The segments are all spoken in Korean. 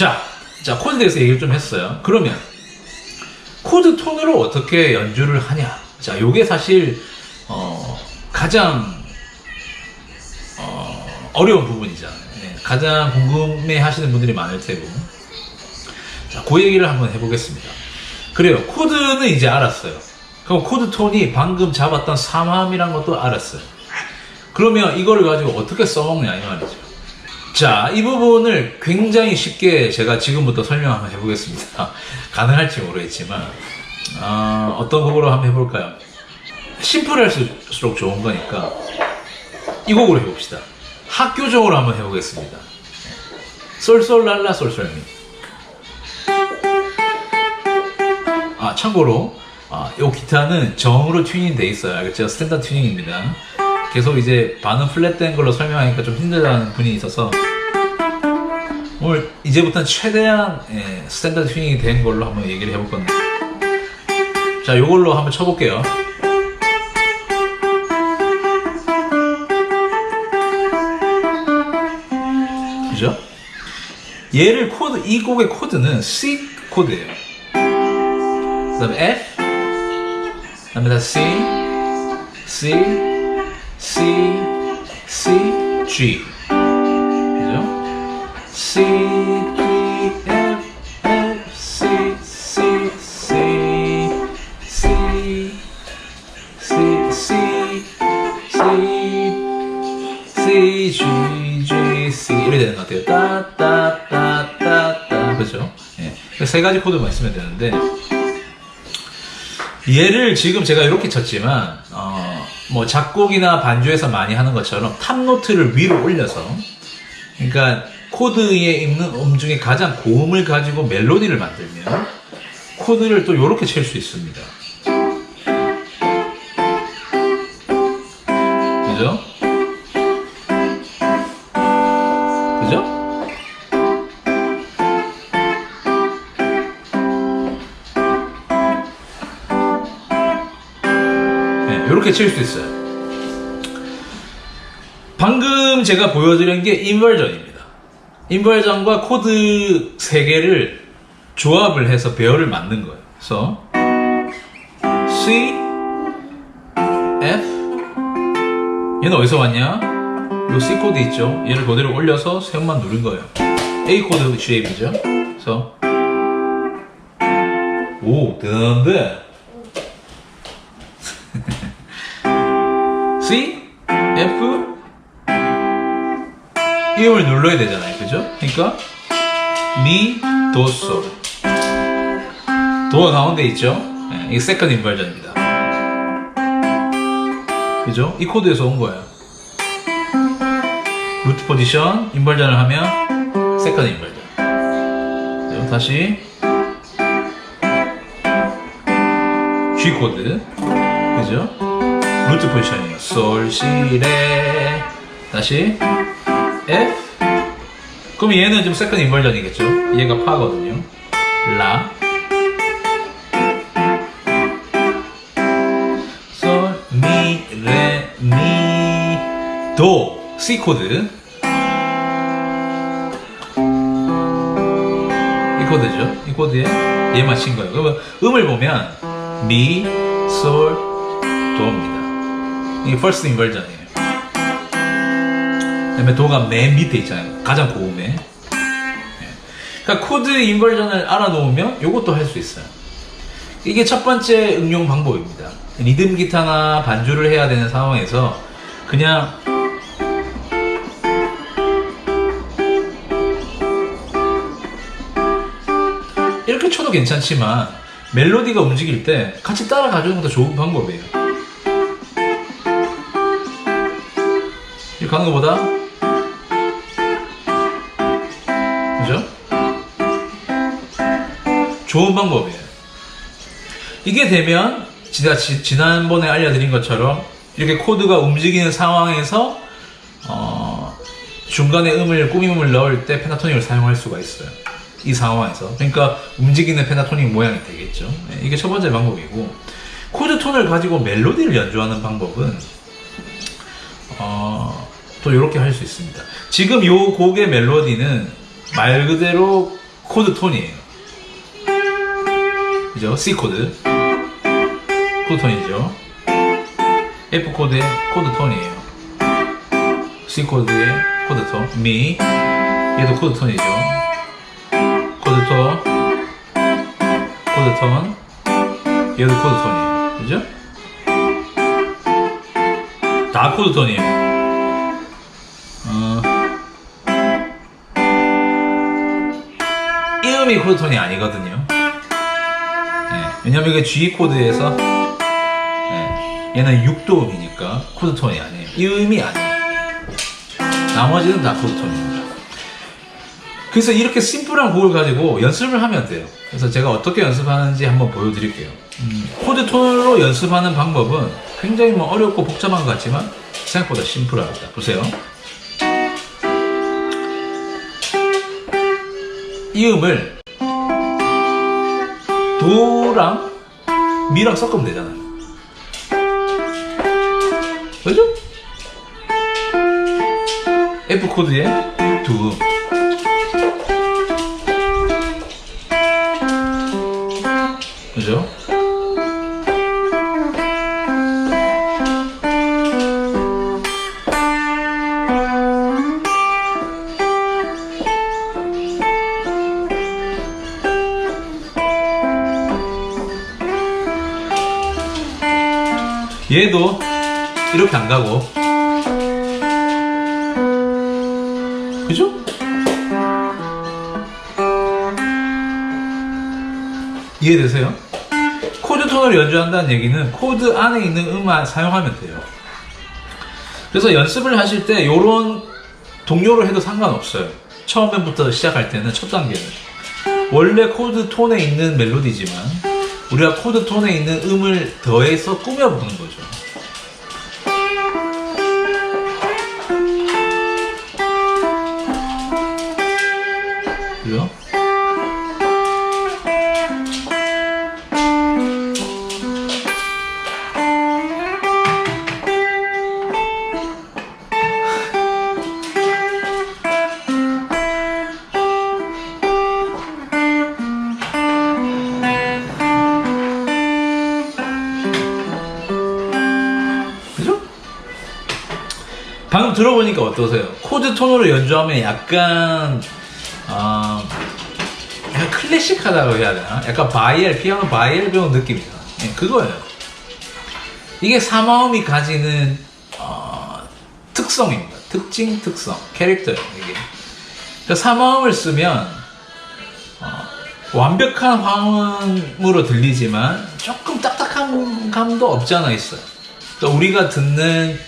자, 코드에 대해서 얘기를 좀 했어요. 그러면 코드 톤으로 어떻게 연주를 하냐? 자, 요게 사실 가장 어려운 부분이잖아요. 네, 가장 궁금해 하시는 분들이 많을 테고. 자, 그 얘기를 한번 해보겠습니다. 그래요. 코드는 이제 알았어요. 그럼 코드 톤이 방금 잡았던 3함이란 것도 알았어요. 그러면 이거를 가지고 어떻게 써먹냐 이 말이죠. 자, 이 부분을 굉장히 쉽게 제가 지금부터 설명 한번 해보겠습니다. 가능할지 모르겠지만 어떤 곡으로 한번 해볼까요? 심플할수록 좋은 거니까 이 곡으로 해봅시다. 학교적으로 한번 해보겠습니다. 솔솔랄라 솔솔미. 참고로 이 기타는 정으로 튜닝 돼 있어요. 알겠죠? 스탠다드 튜닝입니다. 계속 이제 반은 플랫된 걸로 설명하니까 좀 힘들다는 분이 있어서 오늘 이제부터는 최대한 스탠다드 튜닝이 된 걸로 한번 얘기를 해볼 건데, 자, 요걸로 한번 쳐볼게요. 그죠? 얘를 코드, 이 곡의 코드는 C 코드예요. 그 다음에 F, 그 다음에 다 C, C, C, C, G. 그죠? C, D, F, F, C, C, C, C, C, C, C, G, G, C 이렇게 되는 것 같아요. 따, 따, 따, 따, 따. 그죠? 예. 세 가지 코드만 있으면 되는데, 얘를 지금 제가 이렇게 쳤지만, 뭐 작곡이나 반주에서 많이 하는 것처럼 탑노트를 위로 올려서, 그러니까 코드에 있는 음 중에 가장 고음을 가지고 멜로디를 만들면 코드를 또 이렇게 칠 수 있습니다. 그죠? 그죠? 이렇게 칠 수 있어요. 방금 제가 보여드린 게 인버전입니다. 인버전과 코드 3개를 조합을 해서 배열을 만든 거예요. 그래서 C, F, 얘는 어디서 왔냐? 요 C 코드 있죠? 얘를 그대로 올려서 세음만 누른 거예요. A 코드 쉐입이죠? 그래서 오, 대단한데? C, F, 이 음을 눌러야 되잖아요. 그죠? 그러니까 미, 도, 솔. 도가 가운데 있죠? 네, 이게 세컨드 인버전입니다. 그죠? 이 코드에서 온 거예요. 루트 포지션, 인버전을 하면 세컨드 인버전. 그죠? 다시 G 코드. 그죠? 루트 포지션이에요. 솔, 시, 레. 다시 F. 그럼 얘는 좀 세컨드 인버전이겠죠? 얘가 파거든요. 라. 솔, 미, 레, 미, 도. C 코드. 이 코드죠? 이 코드에 얘만 친 거예요. 그러면 음을 보면 미, 솔, 도입니다. 이게 퍼스트 인버전이에요. 그 다음에 도가 맨 밑에 있잖아요. 가장 고음에. 그러니까 코드 인버전을 알아놓으면 이것도 할 수 있어요. 이게 첫 번째 응용 방법입니다. 리듬 기타나 반주를 해야 되는 상황에서 그냥 이렇게 쳐도 괜찮지만 멜로디가 움직일 때 같이 따라가주는 것도 좋은 방법이에요. 이렇게 하는 것보다, 그죠? 좋은 방법이에요. 이게 되면 제가 지난번에 알려드린 것처럼 이렇게 코드가 움직이는 상황에서 중간에 꾸밈음을 넣을 때 펜타토닉을 사용할 수가 있어요. 이 상황에서. 그러니까 움직이는 펜타토닉 모양이 되겠죠. 이게 첫 번째 방법이고, 코드 톤을 가지고 멜로디를 연주하는 방법은 또 이렇게 할 수 있습니다. 지금 이 곡의 멜로디는 말 그대로 코드 톤이에요. 그죠? C 코드. 코드 톤이죠. F 코드의 코드 톤이에요. C 코드의 코드 톤. 미. 얘도 코드 톤이죠. 코드 톤. 코드 톤. 얘도 코드 톤이에요. 그죠? 다 코드 톤이에요. 이 음이 코드 톤이 아니거든요. 네, 왜냐면 이게 G 코드에서 네, 얘는 6도 음이니까 코드 톤이 아니에요. 이 음이 아니에요. 나머지는 다 코드 톤입니다. 그래서 이렇게 심플한 곡을 가지고 연습을 하면 돼요. 그래서 제가 어떻게 연습하는지 한번 보여드릴게요. 코드 톤으로 연습하는 방법은 굉장히 뭐 어렵고 복잡한 것 같지만 생각보다 심플합니다. 보세요. 이 음을 도랑 미랑 섞으면 되잖아요. 그죠? F 코드의 두 음. 그죠? 얘도 이렇게 안 가고, 그죠? 이해되세요? 코드 톤을 연주한다는 얘기는 코드 안에 있는 음만 사용하면 돼요. 그래서 연습을 하실 때 요런 동료로 해도 상관없어요. 처음부터 시작할 때는 첫 단계는 원래 코드 톤에 있는 멜로디지만 우리가 코드 톤에 있는 음을 더해서 꾸며보는 거죠. 그죠? 방금 들어보니까 어떠세요? 코드 톤으로 연주하면 약간 약간 클래식하다고 해야 되나? 약간 피아노 바이엘 배운 느낌이다. 네, 그거예요. 이게 사마음이 가지는 특성입니다. 특성, 캐릭터예요. 이게. 그러니까 사마음을 쓰면 완벽한 화음으로 들리지만 조금 딱딱한 감도 없지 않아 있어요. 그러니까 우리가 듣는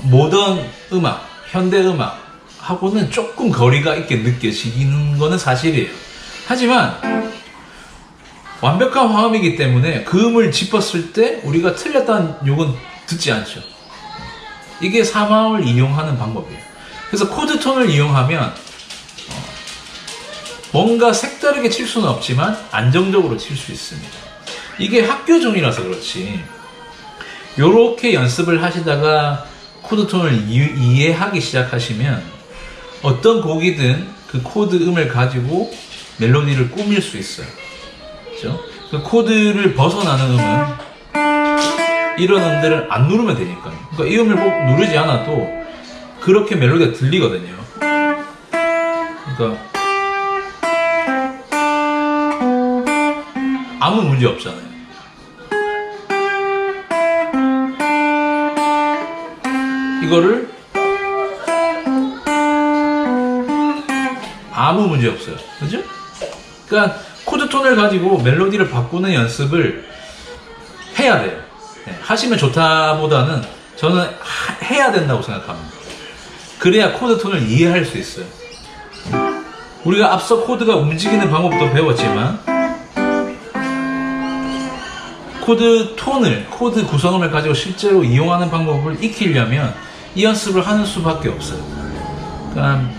모던 음악, 현대 음악하고는 조금 거리가 있게 느껴지는 거는 사실이에요. 하지만 완벽한 화음이기 때문에 그 음을 짚었을 때 우리가 틀렸다는 욕은 듣지 않죠. 이게 사마음을 이용하는 방법이에요. 그래서 코드 톤을 이용하면 뭔가 색다르게 칠 수는 없지만 안정적으로 칠 수 있습니다. 이게 학교 중이라서 그렇지 요렇게 연습을 하시다가 코드 톤을 이해하기 시작하시면 어떤 곡이든 그 코드 음을 가지고 멜로디를 꾸밀 수 있어요. 그렇죠? 그 코드를 벗어나는 음은 이런 음들을 안 누르면 되니까요. 그러니까 이 음을 꼭 누르지 않아도 그렇게 멜로디가 들리거든요. 그러니까 아무 문제 없잖아요. 이거를 아무 문제 없어요. 그죠? 그러니까 코드 톤을 가지고 멜로디를 바꾸는 연습을 해야 돼요. 네, 하시면 좋다보다는 저는 해야 된다고 생각합니다. 그래야 코드 톤을 이해할 수 있어요. 우리가 앞서 코드가 움직이는 방법도 배웠지만 코드 톤을, 코드 구성음을 가지고 실제로 이용하는 방법을 익히려면 이 연습을 하는 수밖에 없어요. 그러니까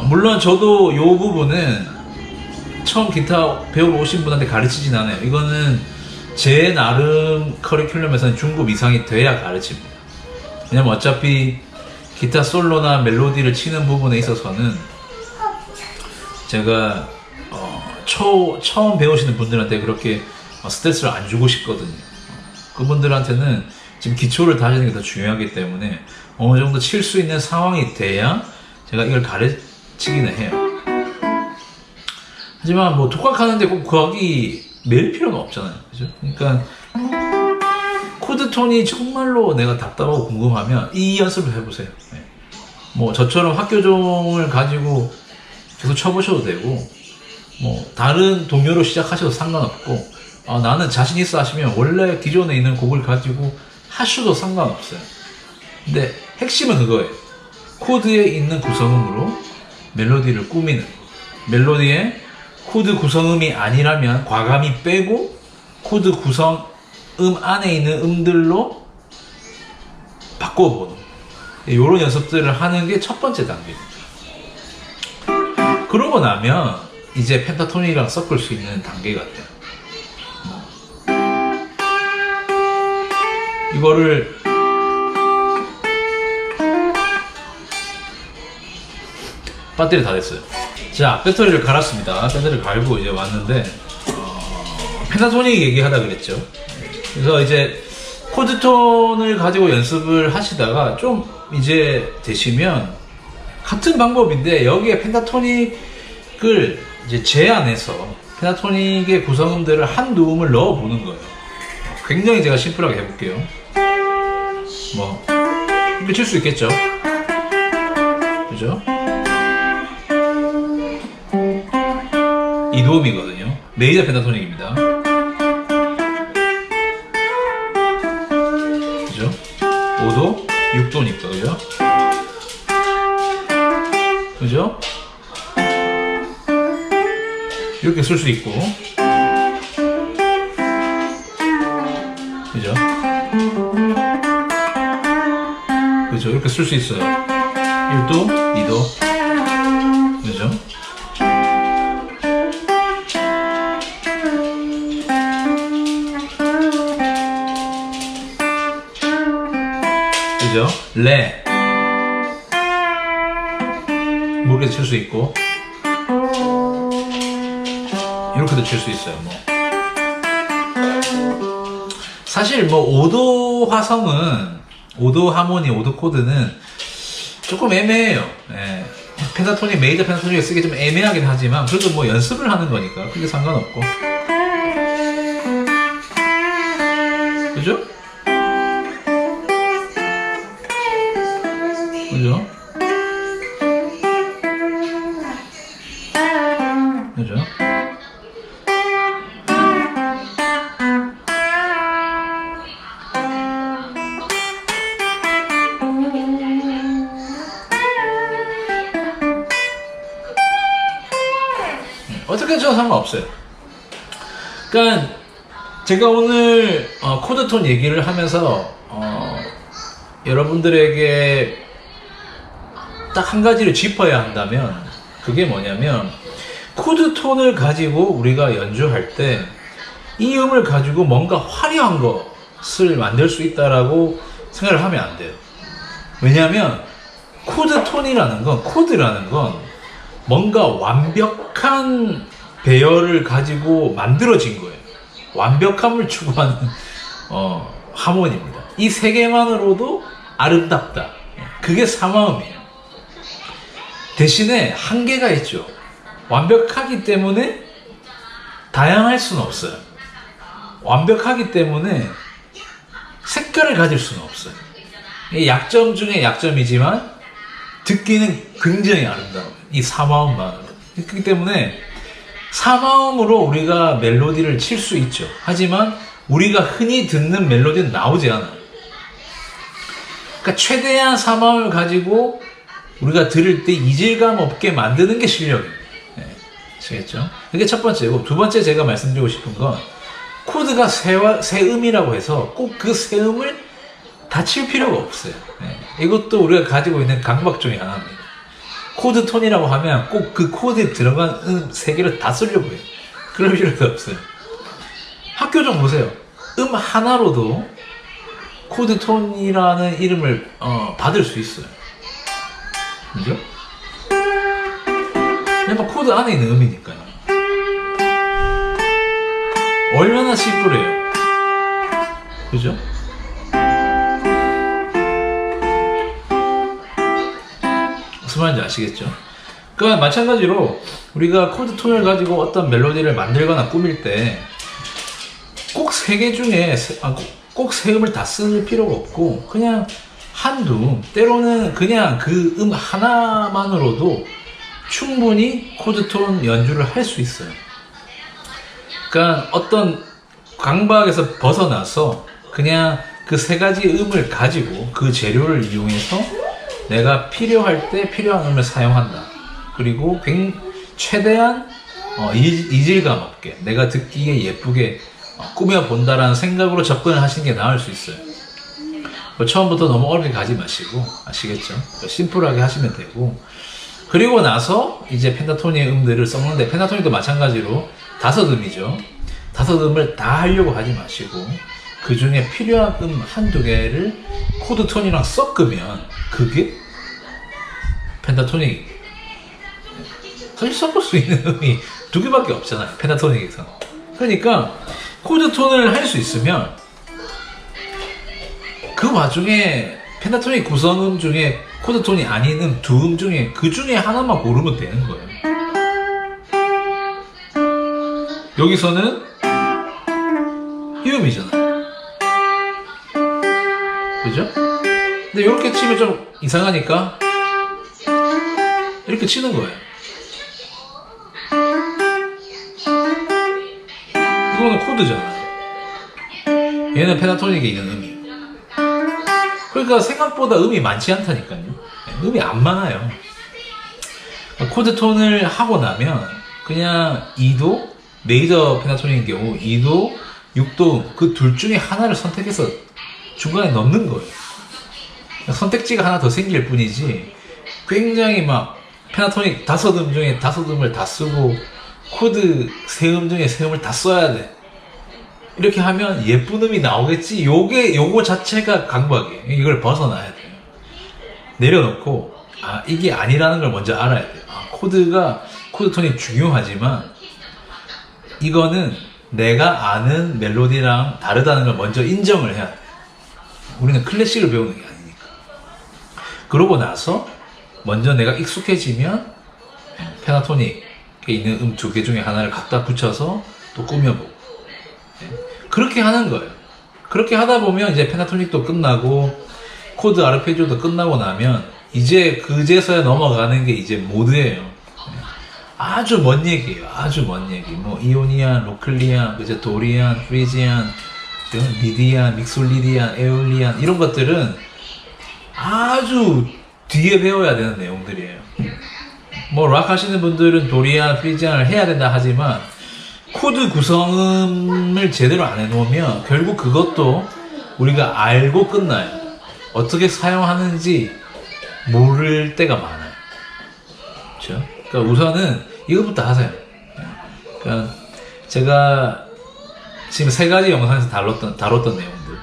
물론 저도 이 부분은 처음 기타 배우러 오신 분한테 가르치진 않아요. 이거는 제 나름 커리큘럼에서는 중급 이상이 돼야 가르칩니다. 왜냐면 어차피 기타 솔로나 멜로디를 치는 부분에 있어서는 제가 처음 배우시는 분들한테 그렇게 스트레스를 안 주고 싶거든요. 그분들한테는 지금 기초를 다지는 게 더 중요하기 때문에 어느 정도 칠 수 있는 상황이 돼야 제가 이걸 가르치기는 해요. 하지만 뭐 독학하는데 꼭 거기 매일 필요는 없잖아요. 그죠? 그러니까 코드 톤이 정말로 내가 답답하고 궁금하면 이 연습을 해보세요. 네. 뭐 저처럼 학교종을 가지고 계속 쳐보셔도 되고, 뭐 다른 동요로 시작하셔도 상관없고, 나는 자신 있어 하시면 원래 기존에 있는 곡을 가지고 하셔도 상관없어요. 근데 핵심은 그거예요. 코드에 있는 구성음으로 멜로디를 꾸미는, 멜로디에 코드 구성음이 아니라면 과감히 빼고 코드 구성음 안에 있는 음들로 바꿔보는 이런 연습들을 하는 게 첫 번째 단계입니다. 그러고 나면 이제 펜타토닉이랑 섞을 수 있는 단계가 돼요. 이거를 배터리 다 됐어요. 자, 배터리를 갈았습니다. 배터리를 갈고 이제 왔는데 펜타토닉 얘기하다 그랬죠. 그래서 이제 코드톤을 가지고 연습을 하시다가 좀 이제 되시면 같은 방법인데 여기에 펜타토닉을 이제 제안해서 펜타토닉의 구성음들을 한두 음을 넣어보는 거예요. 굉장히 제가 심플하게 해볼게요. 뭐 이렇게 칠 수 있겠죠? 그죠? 이도음이거든요. 메이저 펜타토닉입니다. 그죠? 5도, 6도니까, 그죠? 그죠? 이렇게 쓸 수 있고, 그죠? 그죠? 이렇게 쓸 수 있어요. 1도, 2도, 그죠? 그죠? 레 이렇게 칠 수 있고 이렇게도 칠 수 있어요. 뭐 사실 뭐 5도 화성은 5도 하모니 5도 코드는 조금 애매해요. 예. 펜타토닉 메이저 펜타토닉에 쓰기 좀 애매하긴 하지만 그래도 뭐 연습을 하는 거니까 그게 상관없고 그죠? 그죠? 그죠? 어떻게 해도 상관없어요. 그러니까 제가 오늘 코드톤 얘기를 하면서 여러분들에게 딱 한 가지를 짚어야 한다면 그게 뭐냐면 코드톤을 가지고 우리가 연주할 때 이 음을 가지고 뭔가 화려한 것을 만들 수 있다라고 생각을 하면 안 돼요. 왜냐하면 코드톤이라는 건 코드라는 건 뭔가 완벽한 배열을 가지고 만들어진 거예요. 완벽함을 추구하는 하모니입니다. 이 세 개만으로도 아름답다. 그게 사마음이에요. 대신에 한계가 있죠. 완벽하기 때문에 다양할 수는 없어요. 완벽하기 때문에 색깔을 가질 수는 없어요. 이게 약점 중에 약점이지만 듣기는 굉장히 아름다워요. 이 사마음만으로. 그렇기 때문에 사마음으로 우리가 멜로디를 칠 수 있죠. 하지만 우리가 흔히 듣는 멜로디는 나오지 않아요. 그러니까 최대한 사마음을 가지고 우리가 들을 때 이질감 없게 만드는 게 실력이에요. 네, 아시겠죠? 그게 첫 번째고, 두 번째 제가 말씀드리고 싶은 건 코드가 세 음이라고 해서 꼭 그 세 음을 다 칠 필요가 없어요. 네, 이것도 우리가 가지고 있는 강박 중에 하나입니다. 코드 톤이라고 하면 꼭 그 코드에 들어간 음 세 개를 다 쓰려고 해요. 그럴 필요도 없어요. 학교 좀 보세요. 음 하나로도 코드 톤이라는 이름을 받을 수 있어요. 그죠? 전부 코드 안에 있는 음이니까요. 얼마나 심플해요. 그죠? 무슨 말인지 아시겠죠? 그러니까 마찬가지로 우리가 코드 톤을 가지고 어떤 멜로디를 만들거나 꾸밀 때 꼭 세 개 중에 꼭 세 음을 다 쓸 필요가 없고 그냥 한두, 때로는 그냥 그 음 하나만으로도 충분히 코드 톤 연주를 할 수 있어요. 그러니까 어떤 강박에서 벗어나서 그냥 그 세 가지 음을 가지고 그 재료를 이용해서 내가 필요할 때 필요한 음을 사용한다. 그리고 최대한 이질감 없게 내가 듣기에 예쁘게 꾸며본다라는 생각으로 접근을 하시는 게 나을 수 있어요. 처음부터 너무 어렵게 가지 마시고, 아시겠죠? 심플하게 하시면 되고, 그리고 나서 이제 펜타토닉 음들을 섞는데, 펜타토닉도 마찬가지로 5음이죠. 5음을 다 하려고 하지 마시고, 그 중에 필요한 음 한두 개를 코드 톤이랑 섞으면, 그게 펜타토닉. 사실 섞을 수 있는 음이 2개밖에 없잖아요. 펜타토닉에서. 그러니까, 코드 톤을 할 수 있으면, 그 와중에 펜타토닉 구성음 중에 코드 톤이 아닌 음 2음 중에 그 중에 하나만 고르면 되는 거예요. 여기서는 이 음이잖아요. 그죠? 근데 이렇게 치면 좀 이상하니까 이렇게 치는 거예요. 이거는 코드잖아요. 얘는 펜타토닉에 있는 음이에요. 그러니까 생각보다 음이 많지 않다니까요. 음이 안 많아요. 코드 톤을 하고 나면 그냥 2도, 메이저 펜타토닉의 경우 2도, 6도 그 둘 중에 하나를 선택해서 중간에 넣는 거예요. 선택지가 하나 더 생길 뿐이지 굉장히 막 펜타토닉 5음 중에 5음을 다 쓰고 코드 3음 중에 3음을 다 써야 돼. 이렇게 하면 예쁜 음이 나오겠지. 요거 자체가 강박이에요. 이걸 벗어나야 돼요. 내려놓고, 이게 아니라는 걸 먼저 알아야 돼요. 코드 톤이 중요하지만, 이거는 내가 아는 멜로디랑 다르다는 걸 먼저 인정을 해야 돼요. 우리는 클래식을 배우는 게 아니니까. 그러고 나서, 먼저 내가 익숙해지면, 펜타토닉에 있는 음 2개 중에 하나를 갖다 붙여서 또 꾸며보고. 그렇게 하는 거예요. 그렇게 하다 보면 이제 펜타토닉도 끝나고 코드 아르페지오도 끝나고 나면 이제 그제서야 넘어가는 게 이제 모드예요. 아주 먼 얘기예요. 아주 먼 얘기. 뭐 이오니안, 로클리안, 이제 도리안, 프리지안, 리디안, 믹솔리디안, 에올리안 이런 것들은 아주 뒤에 배워야 되는 내용들이에요. 뭐 락 하시는 분들은 도리안, 프리지안을 해야 된다 하지만 코드 구성음을 제대로 안 해놓으면 결국 그것도 우리가 알고 끝나요. 어떻게 사용하는지 모를 때가 많아요. 그렇죠? 그러니까 우선은 이것부터 하세요. 그러니까 제가 지금 3가지 영상에서 다뤘던 내용들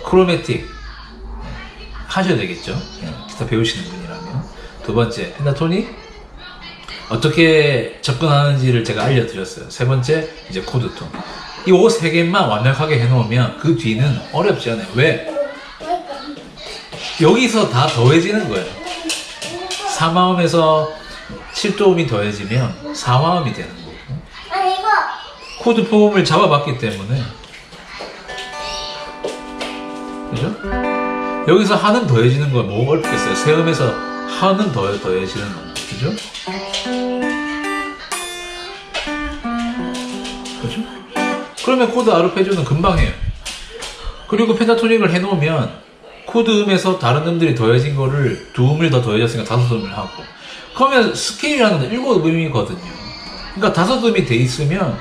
크로매틱 하셔야 되겠죠. 기타 배우시는 분이라면. 2번째 펜타토닉 어떻게 접근하는지를 제가 알려드렸어요. 3번째, 이제 코드톤. 이 3개만 완벽하게 해놓으면 그 뒤는 어렵지 않아요. 왜? 여기서 다 더해지는 거예요. 3화음에서 7도음이 더해지면 4화음이 되는 거고. 코드 폼을 잡아봤기 때문에. 그죠? 여기서 한음 더해지는 건 뭐 어렵겠어요. 3음에서 한음 더해지는 거. 그죠? 그죠? 그러면 코드 아르페지오는 금방 해요. 그리고 펜타토닉을 해놓으면 코드 음에서 다른 음들이 더해진 거를 2음을 더 더해졌으니까 5음을 하고 그러면 스케일이라는 건 7음이거든요. 그러니까 5음이 돼 있으면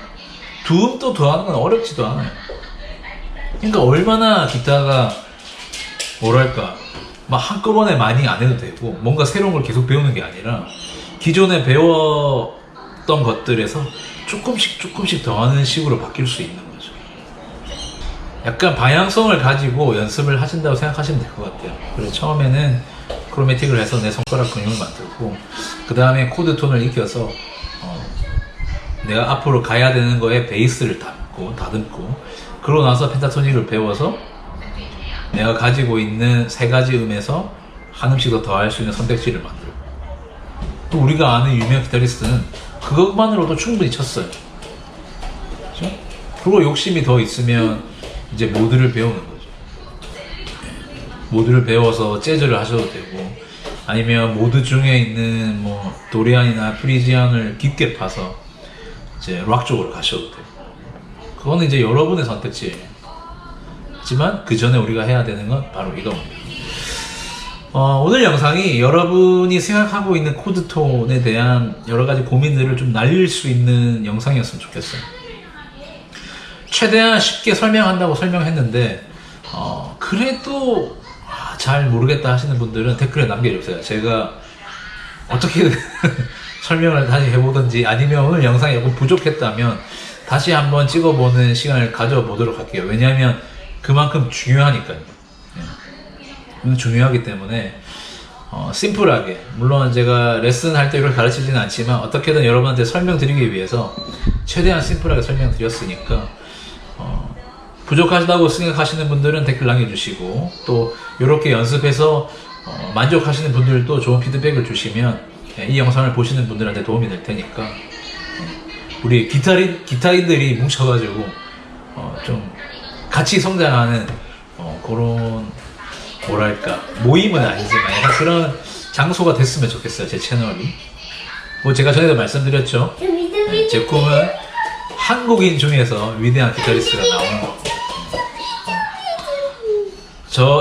2음 또 더하는 건 어렵지도 않아요. 그러니까 얼마나 기타가 뭐랄까 막 한꺼번에 많이 안 해도 되고 뭔가 새로운 걸 계속 배우는 게 아니라 기존에 배웠던 것들에서 조금씩 더하는 식으로 바뀔 수 있는 거죠. 약간 방향성을 가지고 연습을 하신다고 생각하시면 될 것 같아요. 그래서 처음에는 크로매틱을 해서 내 손가락 근육을 만들고 그 다음에 코드 톤을 익혀서 내가 앞으로 가야 되는 거에 베이스를 다듬고 그러고 나서 펜타토닉을 배워서 내가 가지고 있는 세 가지 음에서 한 음씩 더 할 수 있는 선택지를 만들고, 또 우리가 아는 유명 기타리스트는 그것만으로도 충분히 쳤어요. 그렇죠? 그리고 욕심이 더 있으면 이제 모드를 배우는 거죠. 모드를 배워서 재즈를 하셔도 되고, 아니면 모드 중에 있는 뭐 도리안이나 프리지안을 깊게 파서 이제 락 쪽으로 가셔도 되고, 그거는 이제 여러분의 선택지예요. 하지만 그 전에 우리가 해야 되는 건 바로 이겁니다. 오늘 영상이 여러분이 생각하고 있는 코드 톤에 대한 여러 가지 고민들을 좀 날릴 수 있는 영상이었으면 좋겠어요. 최대한 쉽게 설명한다고 설명했는데, 그래도 잘 모르겠다 하시는 분들은 댓글에 남겨주세요. 제가 어떻게든 설명을 다시 해보든지, 아니면 오늘 영상이 조금 부족했다면 다시 한번 찍어보는 시간을 가져보도록 할게요. 왜냐하면 그만큼 중요하니까요. 중요하기 때문에 심플하게, 물론 제가 레슨 할 때 이렇게 가르치지는 않지만 어떻게든 여러분한테 설명드리기 위해서 최대한 심플하게 설명드렸으니까, 부족하다고 생각하시는 분들은 댓글 남겨주시고, 또 이렇게 연습해서 만족하시는 분들도 좋은 피드백을 주시면 이 영상을 보시는 분들한테 도움이 될 테니까, 우리 기타인들이 뭉쳐가지고 좀 같이 성장하는 그런, 뭐랄까, 모임은 아니지만 약간 그런 장소가 됐으면 좋겠어요, 제 채널이. 뭐 제가 전에도 말씀드렸죠. 제 꿈은 한국인 중에서 위대한 기타리스트가 나오는 거.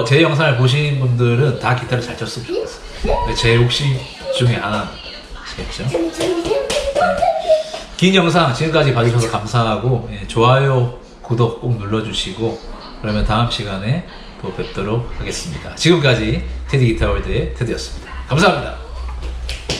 제 영상을 보신 분들은 다 기타를 잘 쳤으면 좋겠어요. 제 욕심 중에 하나시겠죠. 긴 영상 지금까지 봐주셔서 감사하고, 좋아요, 구독 꼭 눌러주시고, 그러면 다음 시간에 또 뵙도록 하겠습니다. 지금까지 테디 기타월드의 테디였습니다. 감사합니다.